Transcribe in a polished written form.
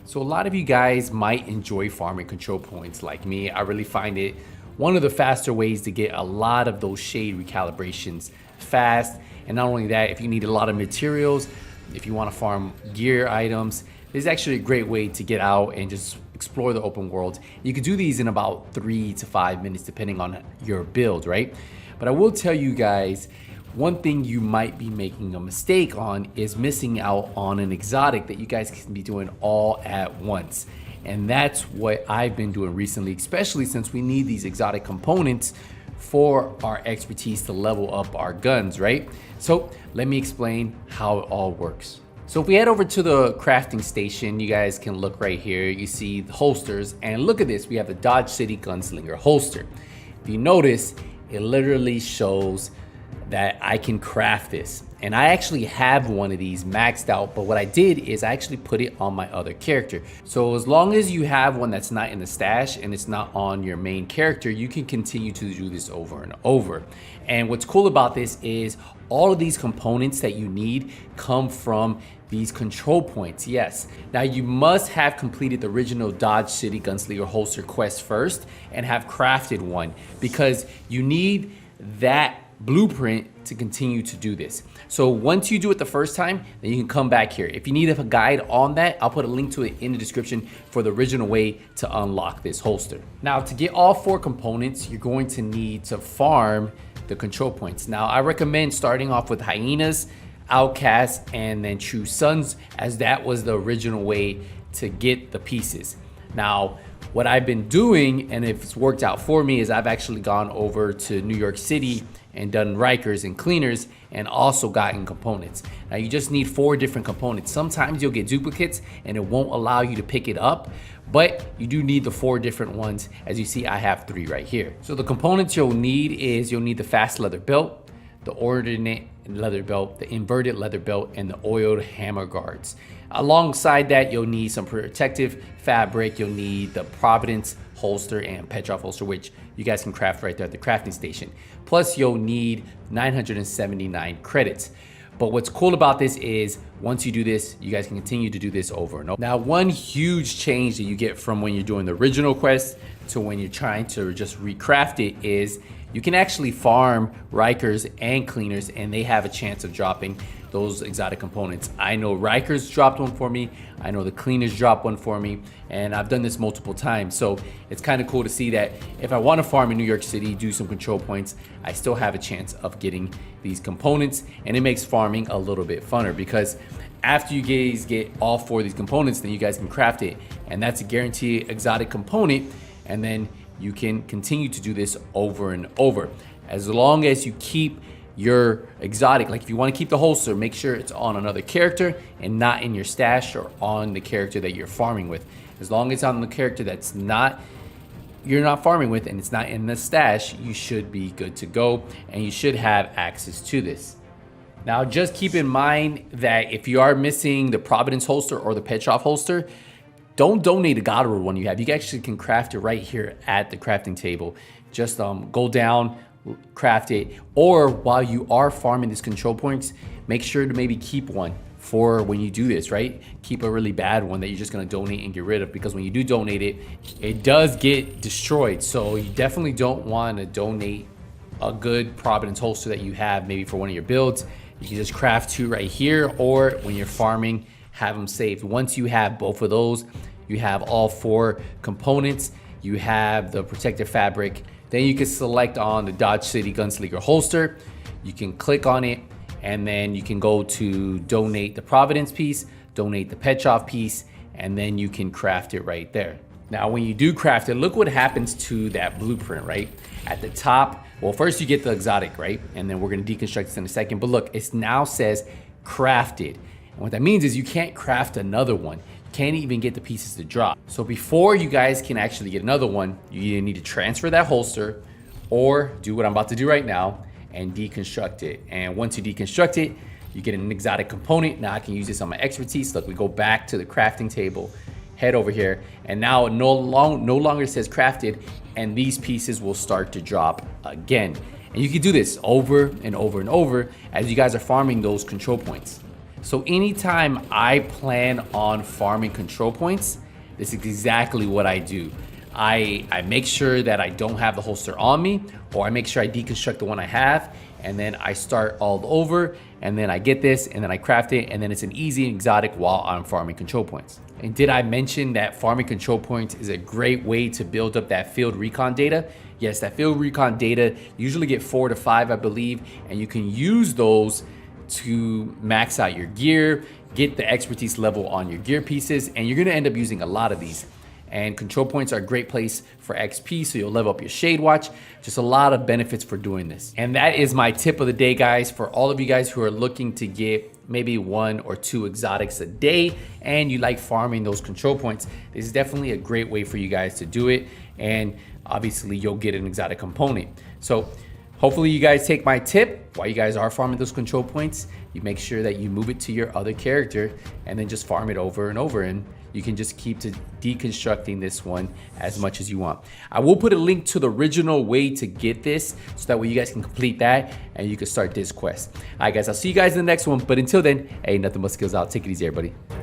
So a lot of you guys might enjoy farming control points like me. I really find it one of the faster ways to get a lot of those shade recalibrations fast. And not only that, if you need a lot of materials, if you want to farm gear items, this is actually a great way to get out and just explore the open world. You can do these in about 3 to 5 minutes depending on your build, right? But I will tell you guys, one thing you might be making a mistake on is missing out on an exotic that you guys can be doing all at once. And that's what I've been doing recently, especially since we need these exotic components for our expertise to level up our guns, right? So let me explain how it all works. So if we head over to the crafting station, you guys can look right here. You see the holsters, and look at this. We have the Dodge City Gunslinger holster. If you notice, it literally shows that I can craft this. And I actually have one of these maxed out, but what I did is I actually put it on my other character. So as long as you have one that's not in the stash and it's not on your main character, you can continue to do this over and over. And what's cool about this is all of these components that you need come from these control points, yes. Now you must have completed the original Dodge City Gunslinger holster quest first and have crafted one, because you need that blueprint to continue to do this. So once you do it the first time, then you can come back here. If you need a guide on that, I'll put a link to it in the description for the original way to unlock this holster. Now to get all 4 components, you're going to need to farm the control points. Now I recommend starting off with hyenas, outcasts, and then true sons, as that was the original way to get the pieces. Now what I've been doing, and if it's worked out for me, is I've actually gone over to New York City and done Rikers and cleaners and also gotten components. Now you just need 4 different components. Sometimes you'll get duplicates and it won't allow you to pick it up, but you do need the 4 different ones. As you see, I have 3 right here. So the components you'll need is you'll need the fast leather belt, the ordnate leather belt, the inverted leather belt, and the oiled hammer guards. Alongside that, you'll need some protective fabric. You'll need the Providence holster and Petrov holster, which you guys can craft right there at the crafting station. Plus, you'll need 979 credits. But what's cool about this is once you do this, you guys can continue to do this over and over. Now, one huge change that you get from when you're doing the original quest to when you're trying to just recraft it is you can actually farm Rikers and cleaners, and they have a chance of dropping those exotic components. I know Rikers dropped one for me. I know the cleaners dropped one for me, and I've done this multiple times. So it's kind of cool to see that if I want to farm in New York City, do some control points, I still have a chance of getting these components, and it makes farming a little bit funner, because after you guys get all 4 of these components, then you guys can craft it, and that's a guaranteed exotic component, and then you can continue to do this over and over. As long as you keep your exotic, like if you want to keep the holster, make sure it's on another character and not in your stash or on the character that you're farming with. As long as it's on the character that's not, you're not farming with, and it's not in the stash, you should be good to go, and you should have access to this. Now just keep in mind that if you are missing the Providence holster or the Petrov holster, don't donate a God Award one you have. You actually can craft it right here at the crafting table. Just go down, craft it, or while you are farming these control points, make sure to maybe keep one for when you do this, right? Keep a really bad one that you're just gonna donate and get rid of, because when you do donate it, it does get destroyed. So you definitely don't wanna donate a good Providence holster that you have maybe for one of your builds. You can just craft 2 right here, or when you're farming, have them saved. Once you have both of those, you have all 4 components, you have the protective fabric, then you can select on the Dodge City Gunslinger holster. You can click on it, and then you can go to donate the Providence piece, donate the Petrov piece, and then you can craft it right there. Now, when you do craft it, look what happens to that blueprint, right? At the top, well, first you get the exotic, right? And then we're gonna deconstruct this in a second, but look, it now says crafted. And what that means is you can't craft another one. You can't even get the pieces to drop. So before you guys can actually get another one, you either need to transfer that holster or do what I'm about to do right now and deconstruct it. And once you deconstruct it, you get an exotic component. Now I can use this on my expertise. Look, we go back to the crafting table, head over here, and now it no longer says crafted, and these pieces will start to drop again. And you can do this over and over and over as you guys are farming those control points. So anytime I plan on farming control points, this is exactly what I do. I make sure that I don't have the holster on me, or I make sure I deconstruct the one I have, and then I start all over, and then I get this, and then I craft it, and then it's an easy exotic while I'm farming control points. And did I mention that farming control points is a great way to build up that field recon data? Yes, that field recon data, you usually get 4 to 5, I believe, and you can use those to max out your gear, get the expertise level on your gear pieces, and you're gonna end up using a lot of these. And control points are a great place for XP, so you'll level up your shade watch. Just a lot of benefits for doing this. And that is my tip of the day, guys, for all of you guys who are looking to get maybe 1 or 2 exotics a day and you like farming those control points. This is definitely a great way for you guys to do it. And obviously you'll get an exotic component. So hopefully you guys take my tip while you guys are farming those control points. You make sure that you move it to your other character and then just farm it over and over, and you can just keep deconstructing this one as much as you want. I will put a link to the original way to get this so that way you guys can complete that and you can start this quest. All right, guys, I'll see you guys in the next one. But until then, hey, nothing but skills out. Take it easy, everybody.